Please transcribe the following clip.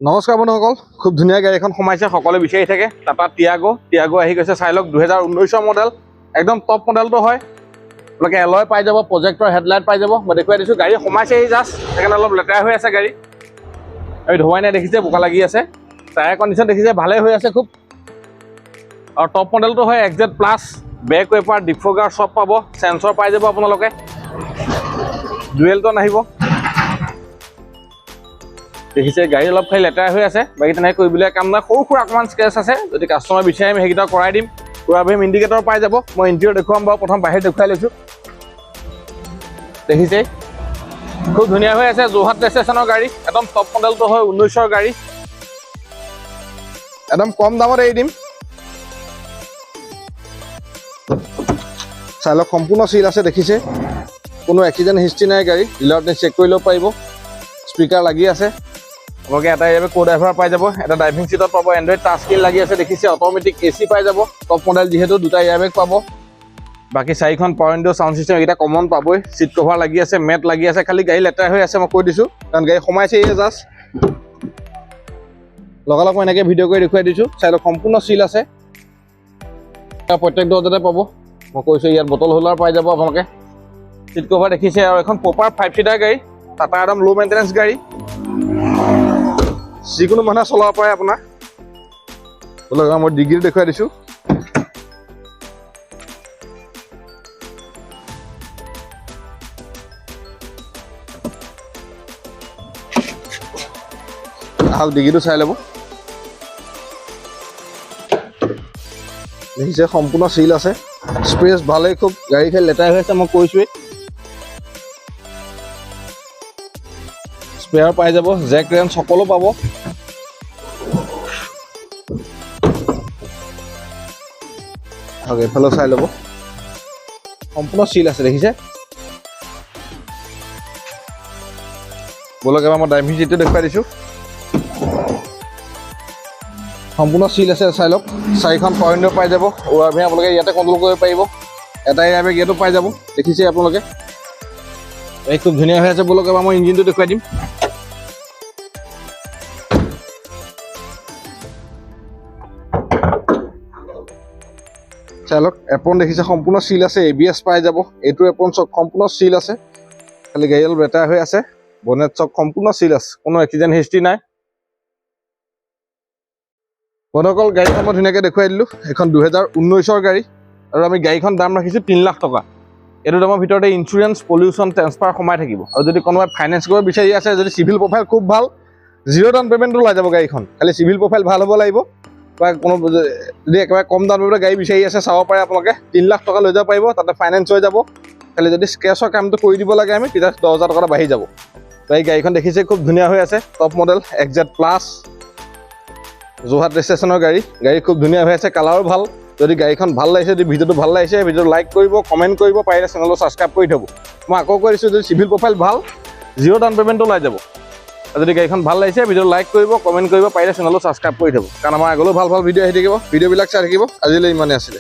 নমস্কাৰ বন্ধুসকল, খুব ধুনীয়া গাড়ী এখন সোমাইছে, সকলোৱে বিচাৰি থাকে। টাটা টিয়াগো আহি গৈছে, চাই লওক 2019 মডেল, একদম টপ মডেলটো হয়। আপোনালোকে এলয় পাই যাব, প্ৰজেক্টৰ হেডলাইট পাই যাব। মই দেখুৱাই দিছোঁ, গাড়ী সোমাইছে এই জাষ্ট, সেইকাৰণে অলপ লেতেৰা হৈ আছে গাড়ী। আমি ধোৱাই নাই, দেখিছে বোকা লাগি আছে। টায়াৰ কণ্ডিশ্যন দেখিছে ভালেই হৈ আছে খুব। আৰু টপ মডেলটো হয় XZ প্লাছ, বেক ৱেপাৰ, ডিফগাৰ চব পাব, চেঞ্চৰ পাই যাব আপোনালোকে। ডুৱেল টন আহিব। দেখিছে গাড়ী অলপ খালি লেতেৰা হৈ আছে, বাকী তেনেকৈ কৰিবলৈ কাম নাই। সৰু সুৰা অকণমান স্কেচ আছে, যদি কাষ্টমাৰ বিচাৰে আমি সেইকেইটা কৰাই দিম। পুৰাপুৰি ইণ্ডিকেটৰ পাই যাব। মই ইণ্টেৰিয়ৰ দেখুৱাম বাৰু, প্ৰথম বাহিৰ দেখুৱাই লৈছোঁ। দেখিছে খুব ধুনীয়া হৈ আছে, যোৰহাট ৰেজিষ্ট্ৰেশ্যনৰ গাড়ী, একদম টপ মডেলটো হয় 19ৰ গাড়ী, একদম কম দামত এৰি দিম। চাই লওক সম্পূৰ্ণ চিল আছে, দেখিছে কোনো এক্সিডেণ্ট হিষ্ট্ৰী নাই গাড়ী। ডিলাৰত চেক কৰি ল'ব পাৰিব। স্পীকাৰ লাগি আছে, আপোনালোকে এটা ইয়াৰ কো ড্ৰাইভাৰ পাই যাব, এটা ড্ৰাইভিং চিটত পাব, এণ্ড্ৰইড টাচ স্ক্ৰীন লাগি আছে, দেখিছে অট'মেটিক AC পাই যাব। টপ মডেল যিহেতু দুটা এয়াৰবেগ পাব। বাকী 4খন পাৱাৰ উইণ্ডো, চাউণ্ড চিষ্টেম এইকেইটা কমন পাবই। চিট কভাৰ লাগি আছে, মেট লাগি আছে, খালি গাড়ী লেতেৰা হৈ আছে মই কৈ দিছোঁ, কাৰণ গাড়ী সোমাইছে এই জাষ্ট। লগালগ মই এনেকৈ ভিডিঅ' কৰি দেখুৱাই দিছোঁ। চাই লওক সম্পূৰ্ণ চিল আছে, প্ৰত্যেক দৰ্জাতে পাব। মই কৈছোঁ ইয়াত বটল হোল্ডাৰ পাই যাব আপোনালোকে। চিট কভাৰ দেখিছে, আৰু এখন প্ৰপাৰ 5 চিটাৰ গাড়ী, টাটা একদম ল' মেইনটেনেঞ্চ গাড়ী, যিকোনো মানুহে চলাব পাৰে আপোনাৰ। মই ডিগ্ৰী দেখুৱাই দিছোঁ। আহক ডিগ্ৰীটো চাই ল'ব। দেখিছে সম্পূৰ্ণ চিল আছে, স্পেচ ভালেই খুব। গাড়ী খালি লেতেৰা হৈ আছে মই কৈছোঁৱেই। স্পেয়াৰ পাই যাব, জেক ৰেঞ্চ সকলো পাব। এইফালেও চাই ল'ব, সম্পূৰ্ণ চিল আছে, দেখিছে। বলক এবাৰ মই ড্ৰাইভিং চিটটো দেখুৱাই দিছোঁ। সম্পূৰ্ণ চিল আছে, চাই লওক। 4খন পাৱাৰ উইণ্ডো পাই যাব, ORV আপোনালোকে ইয়াতে কণ্ট্ৰল কৰিব পাৰিব। এটা এয়াৰবেগ ইয়াতো পাই যাব, দেখিছে আপোনালোকে। এই খুব ধুনীয়া হৈ আছে। বলক এবাৰ মই ইঞ্জিনটো দেখুৱাই দিম। চাই লওক, এপন দেখিছে সম্পূৰ্ণ চিল আছে, ABS পাই যাব। এইটো এপন চক সম্পূৰ্ণ চিল আছে, খালি গাড়ী অলপ লেতেৰা হৈ আছে। বনেট চক সম্পূৰ্ণ চিল আছে, কোনো এক্সিডেণ্ট হিষ্ট্ৰী নাই। বন্ধুসকল, গাড়ীখন মই ধুনীয়াকৈ দেখুৱাই দিলোঁ। এখন 2019ৰ গাড়ী, আৰু আমি গাড়ীখন দাম ৰাখিছোঁ 3 লাখ টকা। এইটো দামৰ ভিতৰতে ইঞ্চুৰেঞ্চ, পলিউশ্যন, ট্ৰেন্সফাৰ সোমাই থাকিব। আৰু যদি কোনোবাই ফাইনেন্স কৰিব বিচাৰি আছে, যদি চিভিল প্ৰফাইল খুব ভাল, 0 ডাউন পে'মেণ্টটো ওলাই যাব গাড়ীখন। খালি চিভিল প্ৰফাইল ভাল হ'ব লাগিব, বা কোনো যদি একেবাৰে কম ডাউন পে'মেণ্টৰ গাড়ী বিচাৰি আছে চাব পাৰে আপোনালোকে। 3 লাখ টকা লৈ যাব পাৰিব, তাতে ফাইনেন্স হৈ যাব। খালি যদি স্কেচৰ কামটো কৰি দিব লাগে আমি, তেতিয়া 10,000 টকা বাঢ়ি যাব। তো এই গাড়ীখন দেখিছে খুব ধুনীয়া হৈ আছে, top model XZ plus, Jorhat ৰেজিষ্ট্ৰেশ্যনৰ গাড়ী। গাড়ী খুব ধুনীয়া হৈ আছে, কালাৰো ভাল। যদি গাড়ীখন ভাল লাগিছে, যদি ভিডিঅ'টো ভাল লাগিছে, ভিডিঅ'টো লাইক কৰিব, কমেণ্ট কৰিব, পাৰিলে চেনেলটো ছাবস্ক্ৰাইব কৰি থ'ব। মই আকৌ কৈ দিছোঁ, যদি চিভিল প্ৰফাইল ভাল, 0 ডাউন পে'মেণ্টটো ওলাই যাব। যদি গাড়ীখন ভাল লাগিছে, ভিডিঅ'টো লাইক কৰিব, কমেণ্ট কৰিব, পাৰিলে চেনেলটো ছাবস্ক্ৰাইব কৰি থ'ব, কাৰণ আমাৰ আগলৈও ভাল ভাল ভিডিঅ' আহি থাকিব। ভিডিঅ'বিলাক চাই থাকিব। আজিলৈ ইমানেই আছিলে।